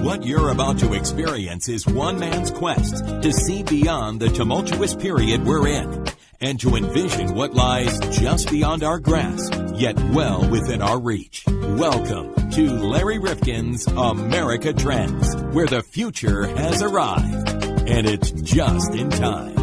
What you're about to experience is one man's quest to see beyond the tumultuous period we're in and to envision what lies just beyond our grasp, yet well within our reach. Welcome to Larry Rifkin's America Trends, where the future has arrived, and it's just in time.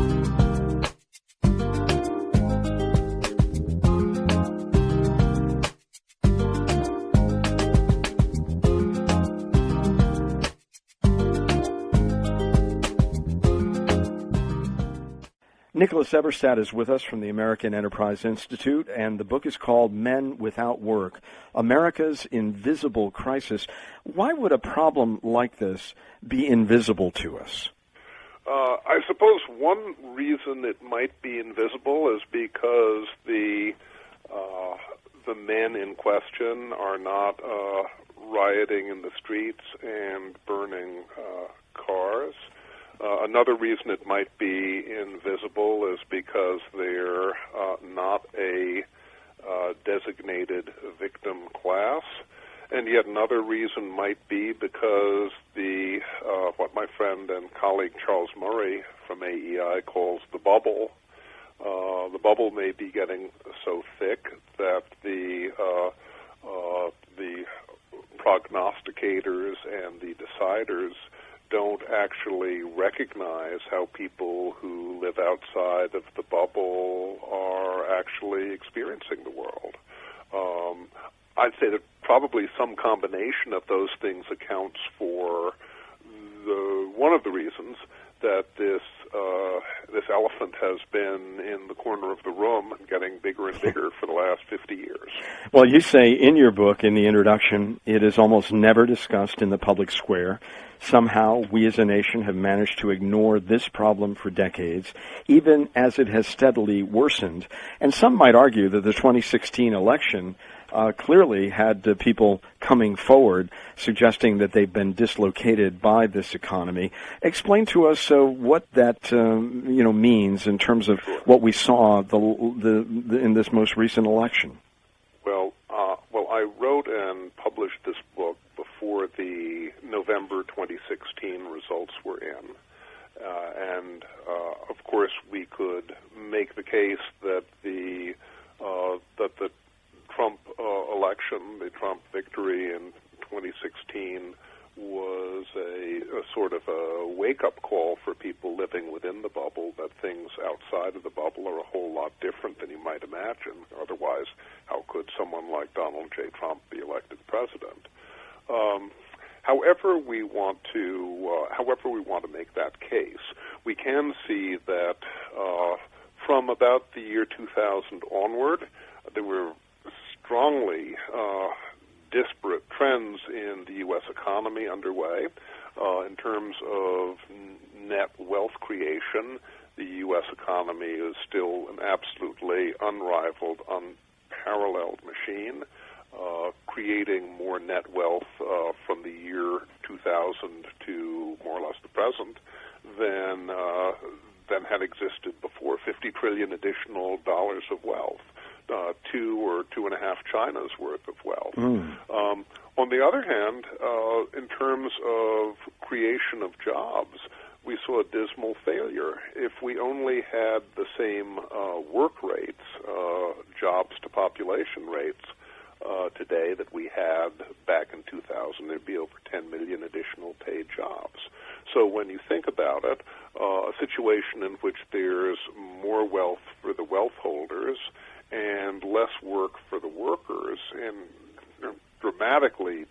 Nicholas Eberstadt is with us from the American Enterprise Institute, and the book is called Men Without Work, America's Invisible Crisis. Why would a problem like this be invisible to us? I suppose one reason it might be invisible is because the men in question are not rioting in the streets and burning cars. Another reason it might be invisible is because they're not a designated victim class. And yet another reason might be because what my friend and colleague Charles Murray from AEI calls the bubble. The bubble may be getting so thick that the prognosticators and the deciders don't actually recognize how people who live outside of the bubble are actually experiencing the world. I'd say that probably some combination of those things accounts for one of the reasons that this elephant has been in the corner of the room and getting bigger and bigger for the last 50 years. Well, you say in your book, in the introduction, it is almost never discussed in the public square. Somehow, we as a nation have managed to ignore this problem for decades, even as it has steadily worsened. And some might argue that the 2016 election clearly had people coming forward suggesting that they've been dislocated by this economy. Explain to us what that means in terms of what we saw in this most recent election. Well, I wrote and published this book before the November 2016 results were in. Of course, we could make the case that the Trump election, the Trump victory in 2016, was a sort of a wake-up call for people living within the bubble, that things outside of the bubble are a whole lot different than you might imagine. Otherwise, how could someone like Donald J. Trump be elected president? However we want to make that case, we can see that from about the year 2000 onward, there were strongly disparate trends in the U.S. economy underway. In terms of net wealth creation, the U.S. economy is still an absolutely unrivaled, unparalleled machine, creating more net wealth from the year 2000 to more or less the present than had existed before. 50 trillion additional dollars of wealth. 2 or 2.5 China's worth of wealth. On the other hand, in terms of creation of jobs, we saw a dismal failure. If we only had the same work rates, jobs to population rates today that we had back in 2000, there'd be over 10 million additional paid jobs. So when you think about it, a situation in which there's more wealth for the wealth holders and less work for the workers in dramatically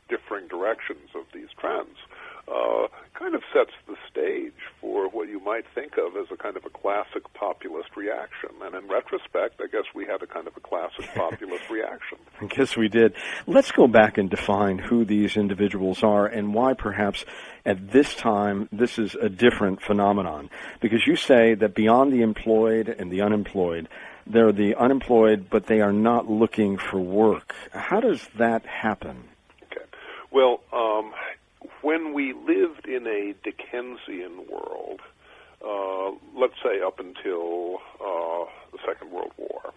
differing directions of these trends kind of sets the stage for what you might think of as a kind of a classic populist reaction. And in retrospect, I guess we had a kind of a classic populist reaction. I guess we did. Let's go back and define who these individuals are and why perhaps at this time this is a different phenomenon. Because you say that beyond the employed and the unemployed, they're the unemployed, but they are not looking for work. How does that happen? Okay. Well, when we lived in a Dickensian world, let's say up until the Second World War,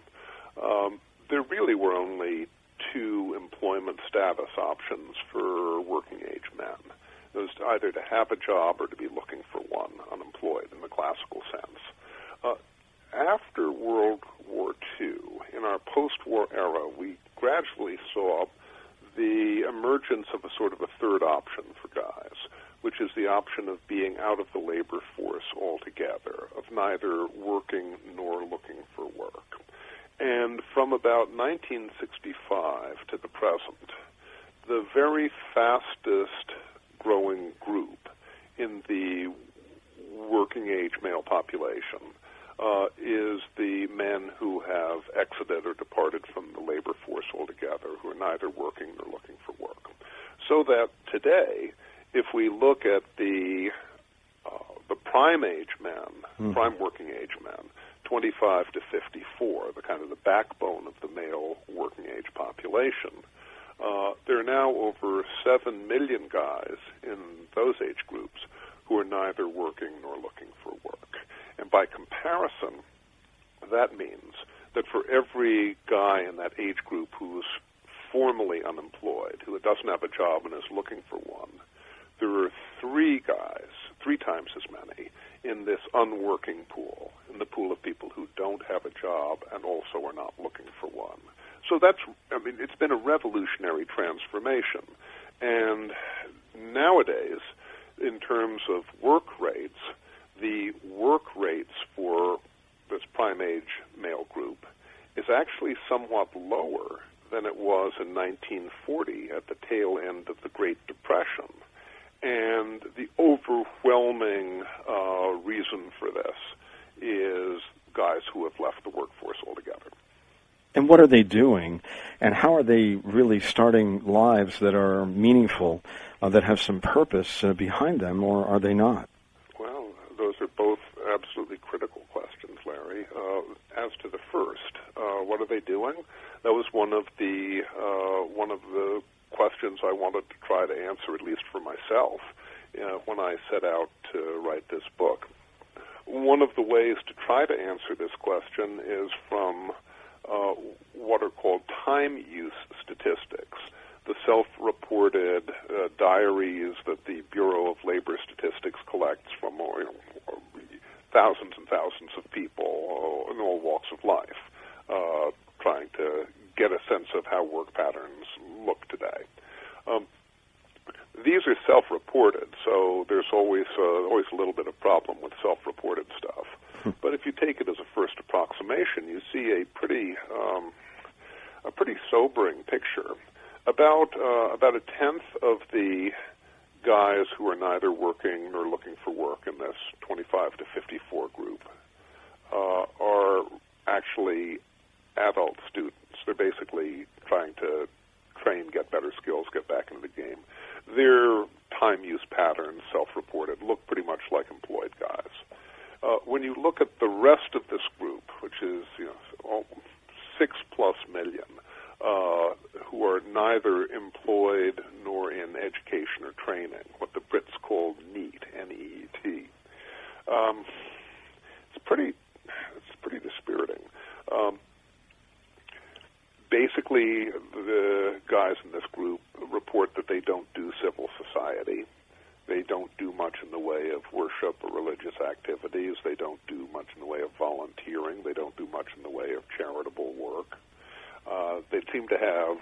there really were only two employment status options for working-age men. It was either to have a job or to be looking for one, unemployed in the classical sense. After World War II, in our post-war era, we gradually saw the emergence of a sort of a third option for guys, which is the option of being out of the labor force altogether, of neither working nor looking for work. And from about 1965 to the present, the very fastest growing group in the working-age male population is the men who have exited or departed from the labor force altogether, who are neither working nor looking for work. So that today, if we look at the prime age men, prime working age men, 25 to 54, the kind of the backbone of the male working age population, there are now over 7 million guys in those age groups who are neither working nor looking for work. And by comparison, that means that for every guy in that age group who's formally unemployed, who doesn't have a job and is looking for one, there are 3 guys, 3 times as many, in this unworking pool, in the pool of people who don't have a job and also are not looking for one. So it's been a revolutionary transformation. And nowadays, in terms of work rates, the work rates for this prime age male group is actually somewhat lower than it was in 1940 at the tail end of the Great Depression. And the overwhelming reason for this is guys who have left the workforce altogether. And what are they doing, and how are they really starting lives that are meaningful, that have some purpose behind them, or are they not? Well, those are both absolutely critical questions, Larry. As to the first, what are they doing? That was one of the questions I wanted to try to answer, at least for myself, when I set out to write this book. One of the ways to try to answer this question is from what are called time use statistics, the self-reported diaries that the Bureau of Labor Statistics collects from thousands and thousands of people in all walks of life, trying to get a sense of how work patterns look today. These are self-reported, so there's always a little bit of problem with self-reported stuff. But if you take it as a first approximation, you see a pretty sobering picture. About a tenth of the guys who are neither working nor looking for work in this 25 to 54 group are actually adult students. They're basically trying to train, get better skills, get back into the game. Their time use patterns, self-reported, look pretty much like employed guys. When you look at the rest of this group, which is 6+ million, who are neither employed nor in education or training, what the Brits call NEET, N-E-E-T, it's pretty dispiriting. Basically, the guys in this group report that they don't do civil society. They don't do much in the way of worship or religious activities. They don't do much in the way of volunteering. They don't do much in the way of charitable work. They seem to have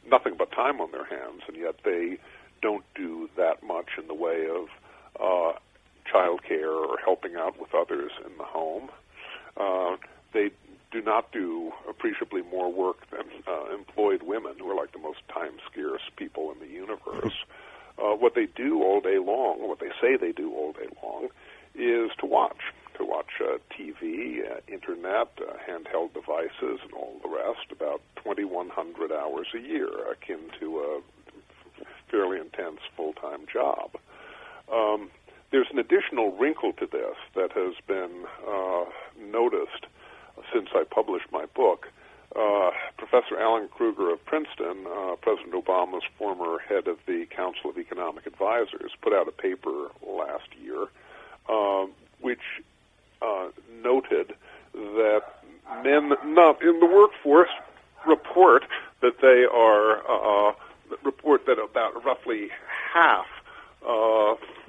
nothing but time on their hands, and yet they don't do that much in the way of child care or helping out with others in the home. They do not do appreciably more work than employed women, who are like the most time-scarce people in the universe. What they do all day long, what they say they do all day long, is to watch TV, internet, handheld devices, and all the rest, about 2,100 hours a year, akin to a fairly intense full-time job. There's an additional wrinkle to this that has been noticed since I published my book. Professor Alan Kruger of Princeton, President Obama's former head of the Council of Economic Advisors, put out a paper last year which noted that men not in the workforce report that they are report that about roughly half.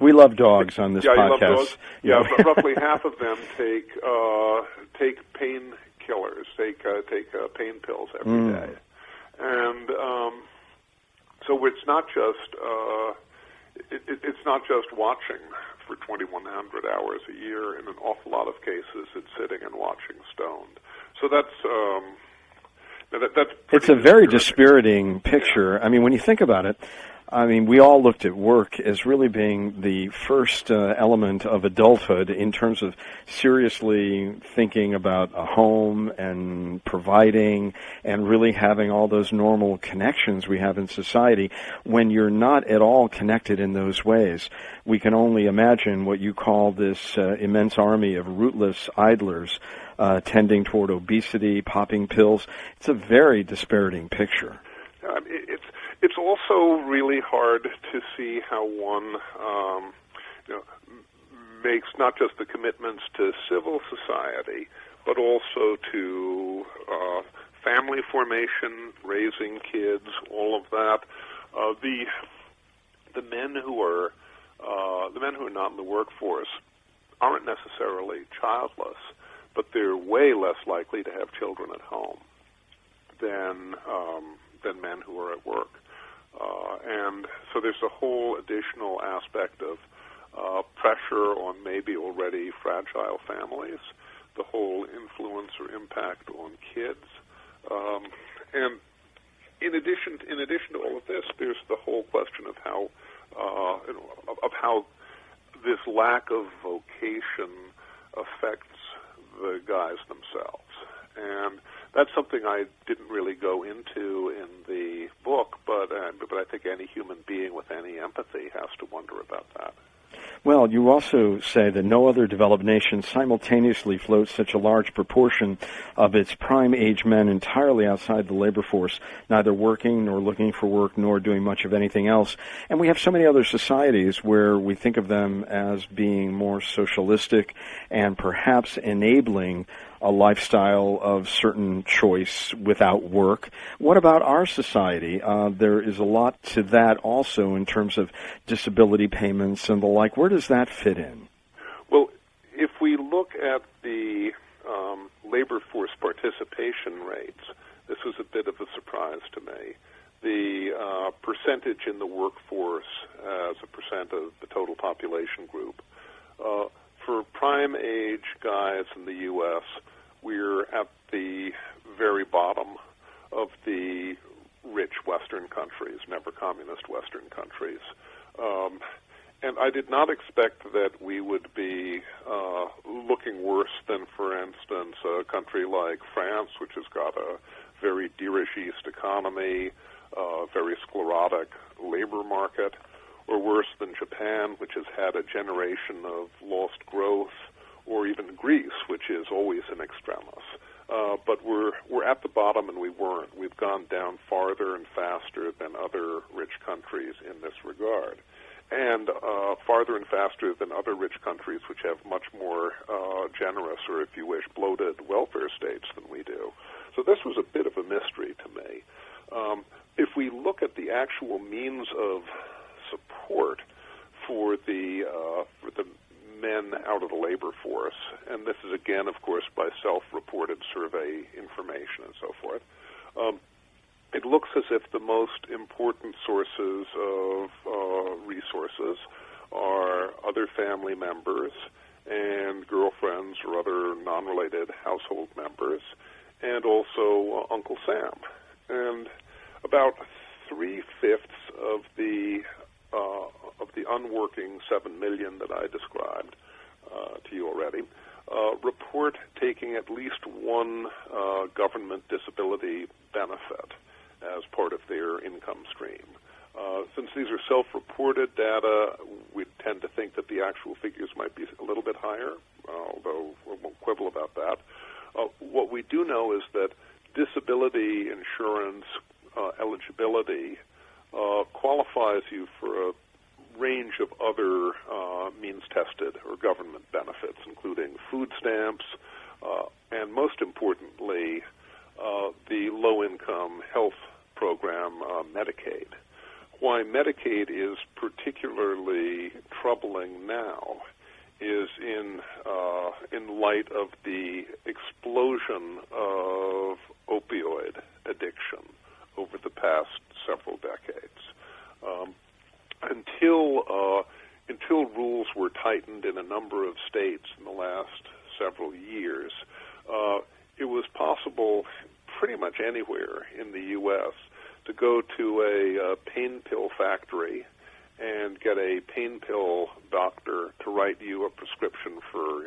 We love dogs on this podcast. podcast. You love dogs. Yeah, but roughly half of them take painkillers, take pain pills every day, and so it's not just it's not just watching for 2,100 hours a year. In an awful lot of cases, it's sitting and watching stoned. So that's it's a very dispiriting picture. Yeah. I mean, when you think about it, I mean, we all looked at work as really being the first element of adulthood in terms of seriously thinking about a home and providing and really having all those normal connections we have in society. When you're not at all connected in those ways, we can only imagine what you call this immense army of rootless idlers tending toward obesity, popping pills. It's a very dispiriting picture. It's also really hard to see how one makes not just the commitments to civil society, but also to family formation, raising kids, all of that. The men who are not in the workforce aren't necessarily childless, but they're way less likely to have children at home than men who are at work. And so there's a whole additional aspect of pressure on maybe already fragile families, the whole influence or impact on kids. And in addition to all of this, there's the whole question of how this lack of vocation affects the guys themselves. And that's something I didn't really go into in the book, but I think any human being with any empathy has to wonder about that. Well, you also say that no other developed nation simultaneously floats such a large proportion of its prime age men entirely outside the labor force, neither working nor looking for work nor doing much of anything else. And we have so many other societies where we think of them as being more socialistic and perhaps enabling a lifestyle of certain choice without work. What about our society? There is a lot to that also in terms of disability payments and the like. Where does that fit in? Well, if we look at the labor force participation rates, this was a bit of a surprise to me. The percentage in the workforce as a percent of the total population group. For prime age guys in the U.S., we're at the very bottom of the rich Western countries, never communist Western countries. And I did not expect that we would be looking worse than, for instance, a country like France, which has got a very dirigiste economy, a very sclerotic labor market, or worse than Japan, which has had a generation of lost growth, or even Greece, which is always an extremis. But we're at the bottom, and we weren't. We've gone down farther and faster than other rich countries in this regard, and farther and faster than other rich countries which have much more generous, or if you wish, bloated welfare states than we do. So this was a bit of a mystery to me. If we look at the actual means of support for the men out of the labor force, and this is again, of course, by self-reported survey information and so forth, it looks as if the most important sources of resources are other family members and girlfriends or other non-related household members, and also Uncle Sam. And about 3/5 of the unworking 7 million that I described to you already report taking at least one government disability benefit as part of their income stream. Since these are self-reported data, we tend to think that the actual figures might be a little bit higher, although we won't quibble about that. What we do know is that disability insurance eligibility qualifies you for a range of other means-tested or government benefits, including food stamps, and most importantly, the low-income troubling now is in light of the explosion of opioid addiction over the past several decades. Until rules were tightened in a number of states in the last several years, it was possible pretty much anywhere in the U.S. to go to a pain pill factory and get a pain pill doctor to write you a prescription for,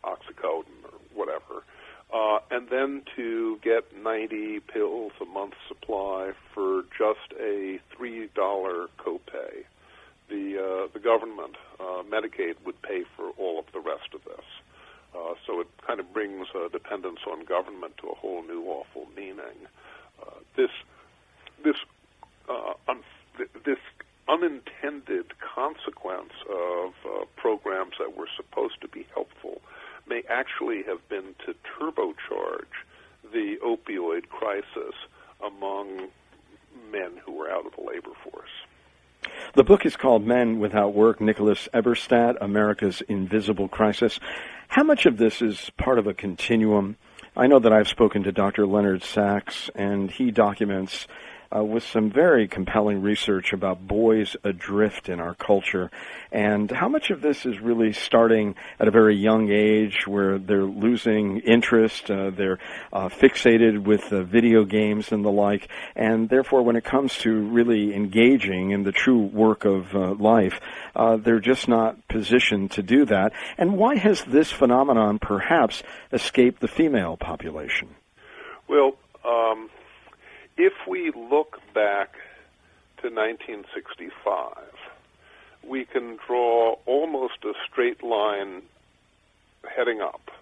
oxycodone or whatever, and then to get 90 pills a month supply for just a $3 copay. The government, Medicaid, would pay for all of the rest of this. So it kind of brings dependence on government to a whole new awful meaning. This unintended consequence of programs that were supposed to be helpful may actually have been to turbocharge the opioid crisis among men who are out of the labor force. The book is called Men Without Work, Nicholas Eberstadt, America's Invisible Crisis. How much of this is part of a continuum? I know that I've spoken to Dr. Leonard Sachs, and he documents with some very compelling research about boys adrift in our culture, and how much of this is really starting at a very young age where they're losing interest, they're fixated with video games and the like, and therefore when it comes to really engaging in the true work of life, they're just not positioned to do that. And why has this phenomenon perhaps escaped the female population? Well, if we look back to 1965, we can draw almost a straight line heading up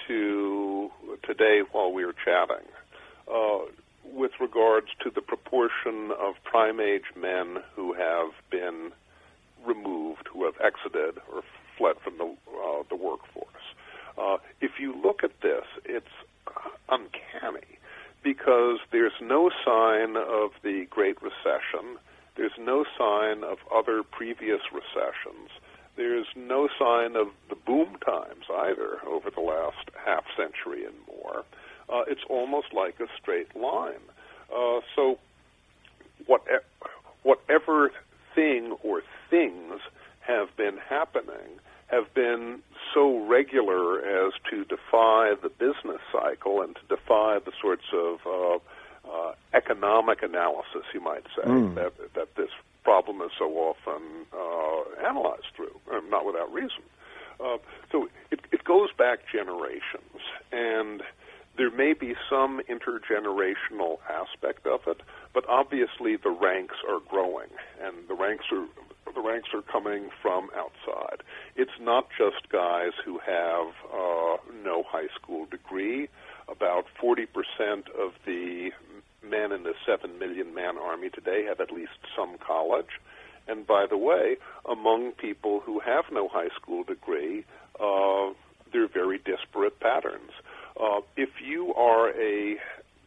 to today while we were chatting with regards to the proportion of prime-age men who have been removed, who have exited or fled from the workforce. If you look at this, it's uncanny, because there's no sign of the Great Recession. There's no sign of other previous recessions. There's no sign of the boom times either over the last half century and more. It's almost like a straight line. So whatever thing or things have been happening have been so regular as to defy the business cycle and to defy the sorts of economic analysis, you might say, that this problem is so often analyzed through, not without reason. So it goes back generations, and there may be some intergenerational aspect of it, but obviously the ranks are growing, and the ranks are coming from outside. It's not just guys who have no high school degree. About 40% of the men in the 7 million man army today have at least some college. And by the way, among people who have no high school degree, there are very disparate patterns. If you are a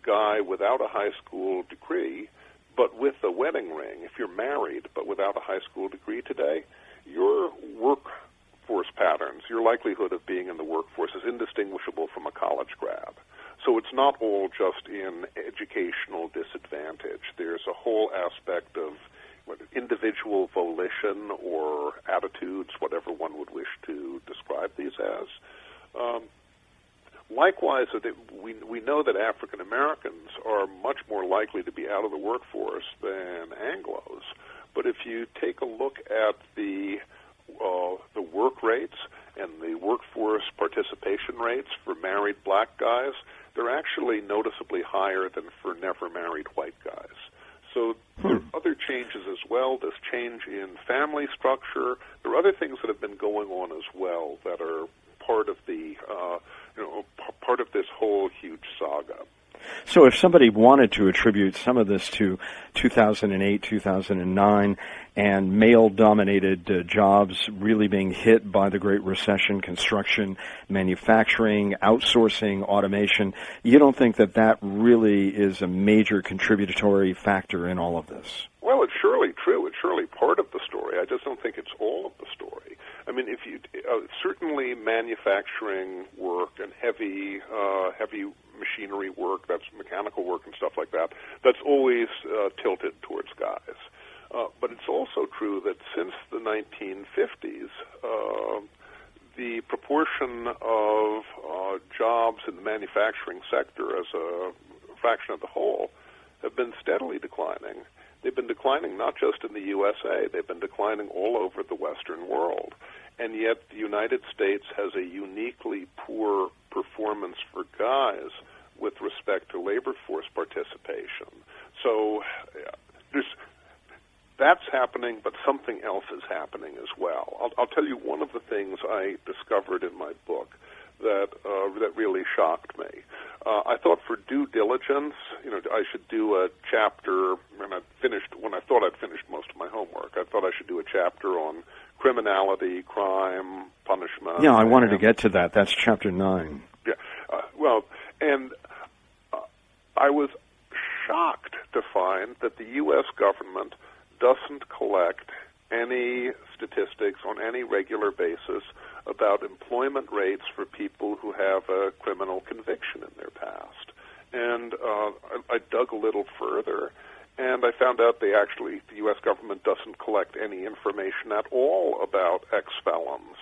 guy without a high school degree, but with a wedding ring, if you're married but without a high school degree today, your workforce patterns, your likelihood of being in the workforce is indistinguishable from a college grad. So it's not all just in educational disadvantage. There's a whole aspect of individual volition or attitudes, whatever one would wish to describe these as. Likewise, we know that African Americans are much more likely to be out of the workforce than Anglos. But if you take a look at the work rates and the workforce participation rates for married black guys, they're actually noticeably higher than for never married white guys. So there are other changes as well. This change in family structure. There are other things that have been going on as well that are part of the part of this whole huge saga. So if somebody wanted to attribute some of this to 2008, 2009, and male-dominated jobs really being hit by the Great Recession, construction, manufacturing, outsourcing, automation, you don't think that that really is a major contributory factor in all of this? Well, it's surely true. It's surely part of the story. I just don't think it's all of the story. I mean, if you certainly manufacturing work and heavy machinery work, that's mechanical work and stuff like that, that's always tilted towards guys. But it's also true that since the 1950s, the proportion of jobs in the manufacturing sector as a fraction of the whole have been steadily declining. They've been declining not just in the USA, they've been declining all over the Western world. And yet the United States has a uniquely poor performance for guys with respect to labor force participation. So that's happening, but something else is happening as well. I'll tell you one of the things I discovered in my book that really shocked me. I thought for due diligence, I should do a chapter when I thought I'd finished most of my homework. I thought I should do a chapter on criminality, crime, punishment. Yeah, I wanted to get to that. That's chapter 9. Yeah. I was shocked to find that the U.S. government doesn't collect any statistics on any regular basis about employment rates for people who have a criminal conviction in their past. And I dug a little further, and I found out the U.S. government doesn't collect any information at all about ex-felons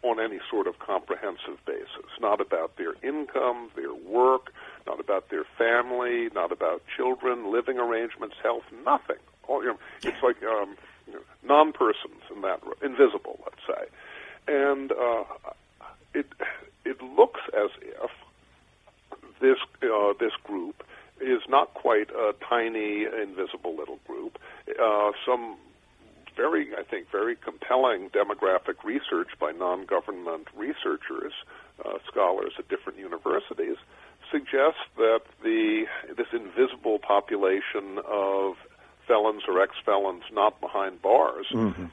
on any sort of comprehensive basis, not about their income, their work, not about their family, not about children, living arrangements, health, nothing. It's like non-persons in that, invisible, let's say. And it looks as if this group is not quite a tiny, invisible little group. Some very compelling demographic research by non-government researchers, scholars at different universities, suggests that this invisible population of felons or ex-felons not behind bars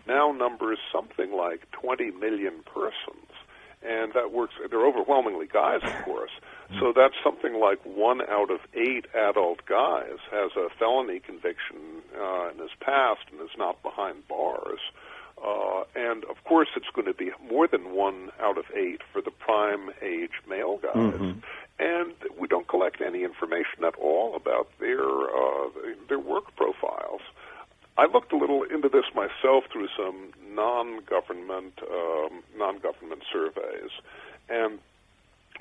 now numbers something like 20 million persons. And that works, they're overwhelmingly guys, of course. So that's something like 1 out of 8 adult guys has a felony conviction in his past and is not behind bars. And, of course, it's going to be more than 1 out of 8 for the prime age male guys. And we don't collect any information at all about their work profiles. I looked a little into this myself through some non-government surveys, and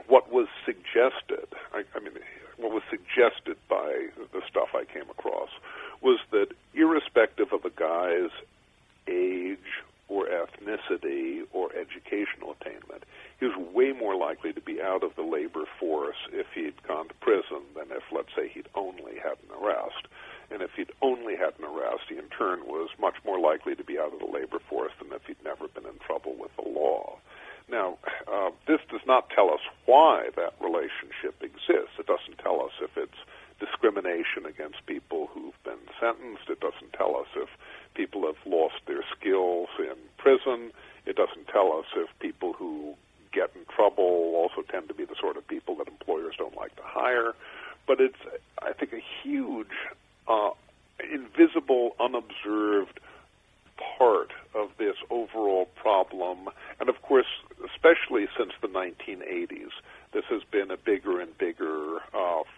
what was suggested, what was suggested by the stuff I came across was that irrespective of a guy's age or ethnicity or educational attainment, he was way more likely to be out of the labor force if he'd gone to prison than if, let's say, he'd only had an arrest. And if he'd only had an arrest, he in turn was much more likely to be out of the labor force than if he'd never been in trouble with the law. Now, this does not tell us why that relationship exists. It doesn't tell us if it's discrimination against people who've been sentenced. It doesn't tell us if people have lost their skills in prison. It doesn't tell us if people who get in trouble also tend to be the sort of people that employers don't like to hire. But it's, I think, a huge, invisible, unobserved part of this overall problem. And, of course, especially since the 1980s, this has been a bigger and bigger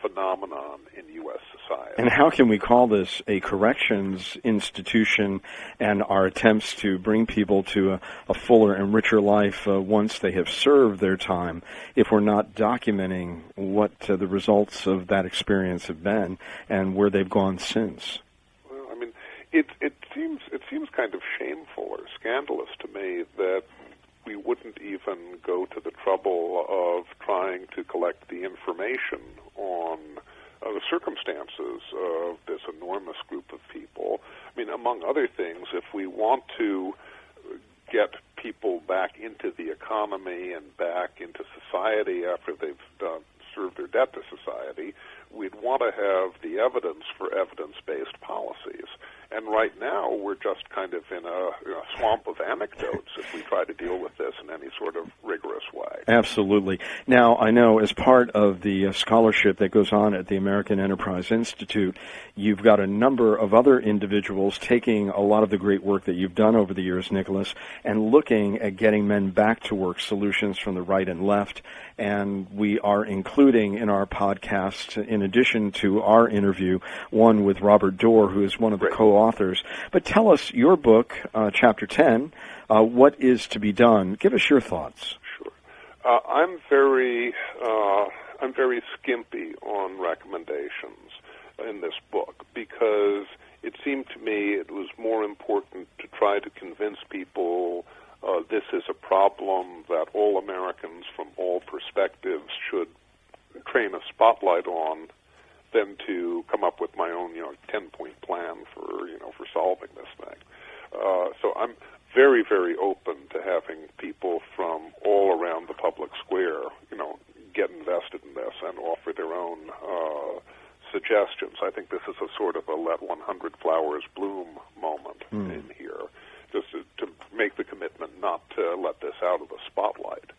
phenomenon in U.S. society. And how can we call this a corrections institution and our attempts to bring people to a fuller and richer life once they have served their time if we're not documenting what the results of that experience have been and where they've gone since? Well, I mean, it seems kind of shameful or scandalous to me that we wouldn't even go to the trouble of trying to collect the information on the circumstances of this enormous group of people. I mean, among other things, if we want to get people back into the economy and back into society after they've served their debt to society, we'd want to have the evidence for evidence-based policies. And right now, we're just kind of in a swamp of anecdotes if we try to deal with this in any sort of rigorous way. Absolutely. Now, I know as part of the scholarship that goes on at the American Enterprise Institute, you've got a number of other individuals taking a lot of the great work that you've done over the years, Nicholas, and looking at getting men back to work solutions from the right and left. And we are including in our podcast, in addition to our interview, one with Robert Dorr, who is one of the co-authors. But tell us your book, Chapter 10, What is to be Done? Give us your thoughts. I'm very skimpy on recommendations in this book because it seemed to me it was more important to try to convince people this is a problem that all Americans from all perspectives should train a spotlight on than to come up with my own 10-point plan for solving this thing. So I'm very, very open to having people from all around the public square, get invested in this and offer their own suggestions. I think this is a sort of a let 100 flowers bloom moment in here, just to make the commitment not to let this out of the spotlight.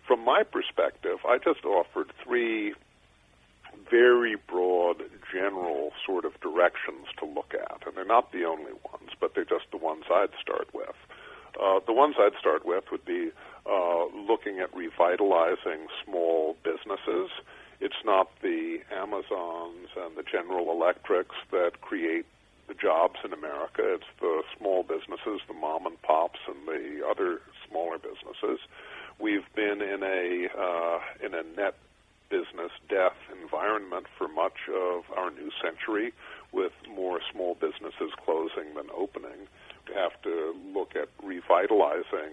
From my perspective, I just offered 3 very broad, general sort of directions to look at, and they're not the only ones, but they're just the ones I'd start with. The ones I'd start with would be looking at revitalizing small businesses. It's not the Amazons and the General Electrics that create the jobs in America. It's the small businesses, the mom and pops, and the other smaller businesses. We've been in a net business death environment for much of our new century, with more small businesses closing than opening. We have to look at revitalizing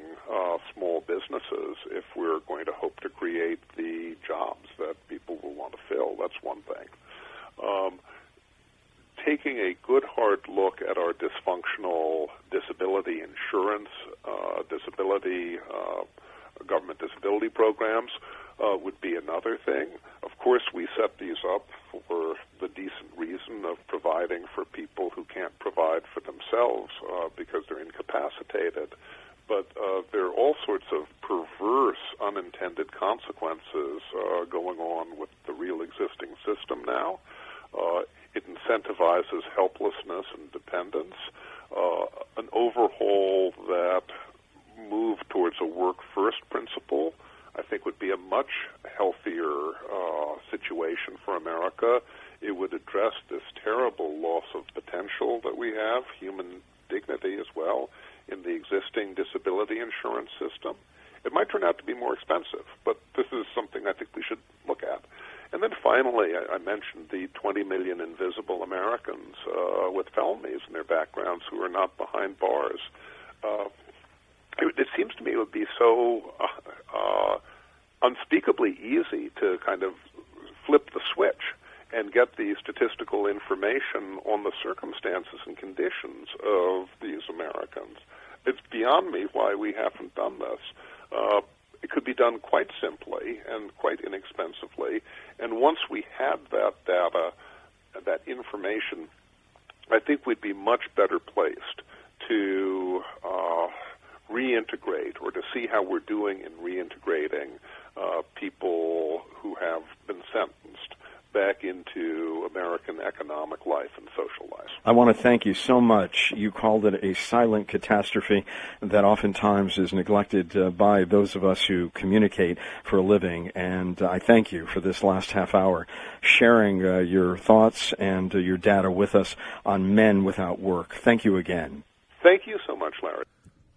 small businesses if we're going to hope to create the jobs that people will want to fill. That's one thing. Taking a good hard look at our dysfunctional disability insurance, government disability programs would be another thing. Of course, we set these up for the decent reason of providing for people who can't provide for themselves because they're incapacitated. But there are all sorts of perverse, unintended consequences going on with the real existing system now. It incentivizes helplessness and dependence. An overhaul that moved towards a work-first principle, I think, would be a much healthier situation for America. It would address this terrible loss of potential that we have, human dignity as well, in the existing disability insurance system. It might turn out to be more expensive, but this is something I think we should look at. And then finally, I mentioned the 20 million invisible Americans with felonies in their backgrounds who are not behind bars. It seems to me it would be so unspeakably easy to kind of flip the switch and get the statistical information on the circumstances and conditions of these Americans. It's beyond me why we haven't done this. It could be done quite simply and quite inexpensively, and once we had that data, that information, I think we'd be much better placed to reintegrate, or to see how we're doing in reintegrating people who have been sentenced back into American economic life and social life. I want to thank you so much. You called it a silent catastrophe that oftentimes is neglected by those of us who communicate for a living, and I thank you for this last half hour sharing your thoughts and your data with us on men without work. Thank you again. Thank you so much, Larry.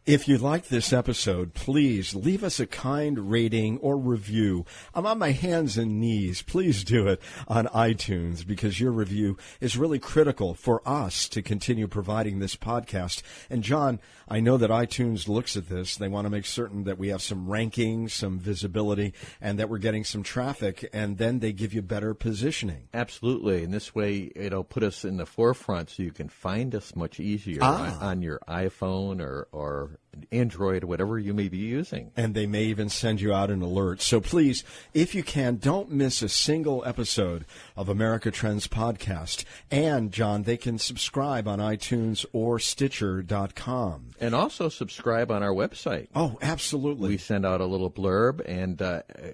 If you liked this episode, please leave us a kind rating or review. I'm on my hands and knees. Please do it on iTunes, because your review is really critical for us to continue providing this podcast. And John, I know that iTunes looks at this. They want to make certain that we have some rankings, some visibility, and that we're getting some traffic, and then they give you better positioning. Absolutely. And this way it'll put us in the forefront so you can find us much easier on your iPhone or or Android, whatever you may be using. And they may even send you out an alert. So please, if you can, don't miss a single episode of America Trends Podcast. And, John, they can subscribe on iTunes or Stitcher.com. And also subscribe on our website. Oh, absolutely. We send out a little blurb, and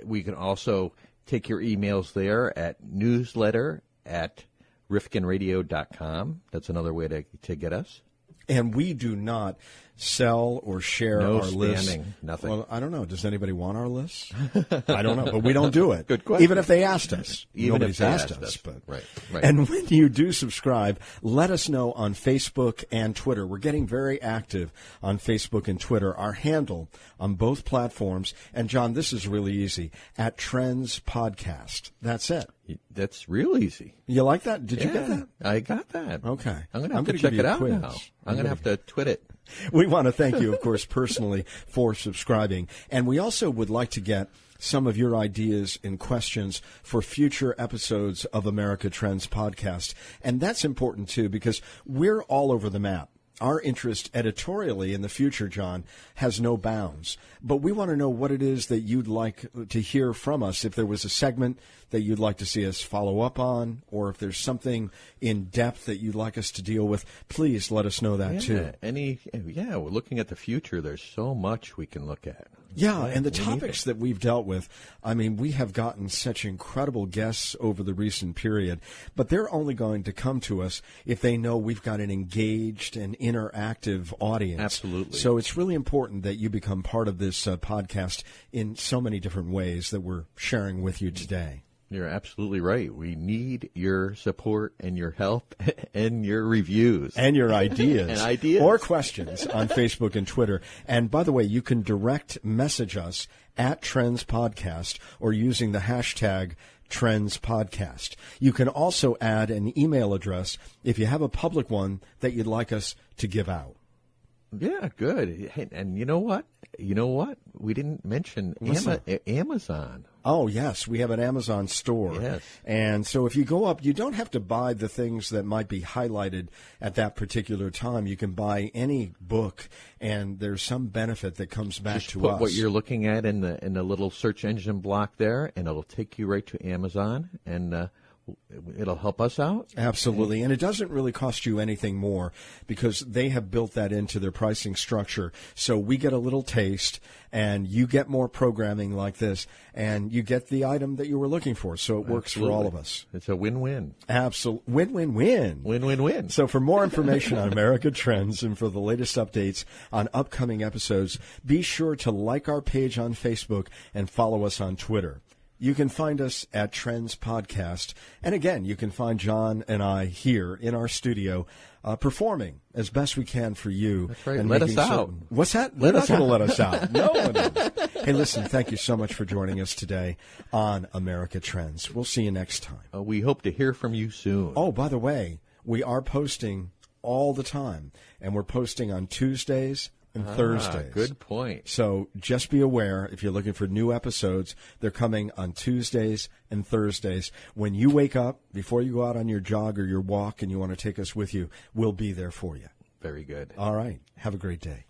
we can also take your emails there at newsletter@rifkinradio.com. That's another way to get us. And we do not sell or share no our lists. spamming, nothing. Well, I don't know. Does anybody want our lists? I don't know, but we don't do it. Good question. Even if they asked us. Even Nobody's if they asked us. But. Right. And when you do subscribe, let us know on Facebook and Twitter. We're getting very active on Facebook and Twitter. Our handle on both platforms, and John, this is really easy, @Trends Podcast. That's it. That's real easy. You like that? Did you get that? I got that. Okay. I'm going to have to give check you it a out quiz. now. I'm going to have to twit it. We want to thank you, of course, personally for subscribing. And we also would like to get some of your ideas and questions for future episodes of America Trends Podcast. And that's important, too, because we're all over the map. Our interest editorially in the future, John, has no bounds. But we want to know what it is that you'd like to hear from us. If there was a segment that you'd like to see us follow up on, or if there's something in depth that you'd like us to deal with, please let us know that, too. We're looking at the future. There's so much we can look at. Yeah, and the topics that we've dealt with, I mean, we have gotten such incredible guests over the recent period, but they're only going to come to us if they know we've got an engaged and interactive audience. Absolutely. So it's really important that you become part of this podcast in so many different ways that we're sharing with you today. You're absolutely right. We need your support and your help and your reviews. And your ideas. And ideas. Or questions on Facebook and Twitter. And by the way, you can direct message us @Trends Podcast or using the hashtag Trends Podcast. You can also add an email address if you have a public one that you'd like us to give out. Yeah, good. And you know what? We didn't mention Amazon. Oh, yes. We have an Amazon store. Yes. And so if you go up, you don't have to buy the things that might be highlighted at that particular time. You can buy any book, and there's some benefit that comes back Just to put us. what you're looking at in the little search engine block there, and it'll take you right to Amazon, and it'll help us out. Absolutely. And it doesn't really cost you anything more because they have built that into their pricing structure. So we get a little taste and you get more programming like this and you get the item that you were looking for. So it works for all of us. It's a win-win. Absolutely. Win-win-win. Win-win-win. So for more information on America Trends and for the latest updates on upcoming episodes, be sure to like our page on Facebook and follow us on Twitter. You can find us at Trends Podcast. And again, you can find John and I here in our studio performing as best we can for you. That's right. And Let us making out. What's that? They're not going to let us out. No one is. Hey, listen, thank you so much for joining us today on America Trends. We'll see you next time. We hope to hear from you soon. Oh, by the way, we are posting all the time. And we're posting on Tuesdays and Thursdays. Good point. So just be aware, if you're looking for new episodes, they're coming on Tuesdays and Thursdays. When you wake up, before you go out on your jog or your walk and you want to take us with you, we'll be there for you. Very good. All right. Have a great day.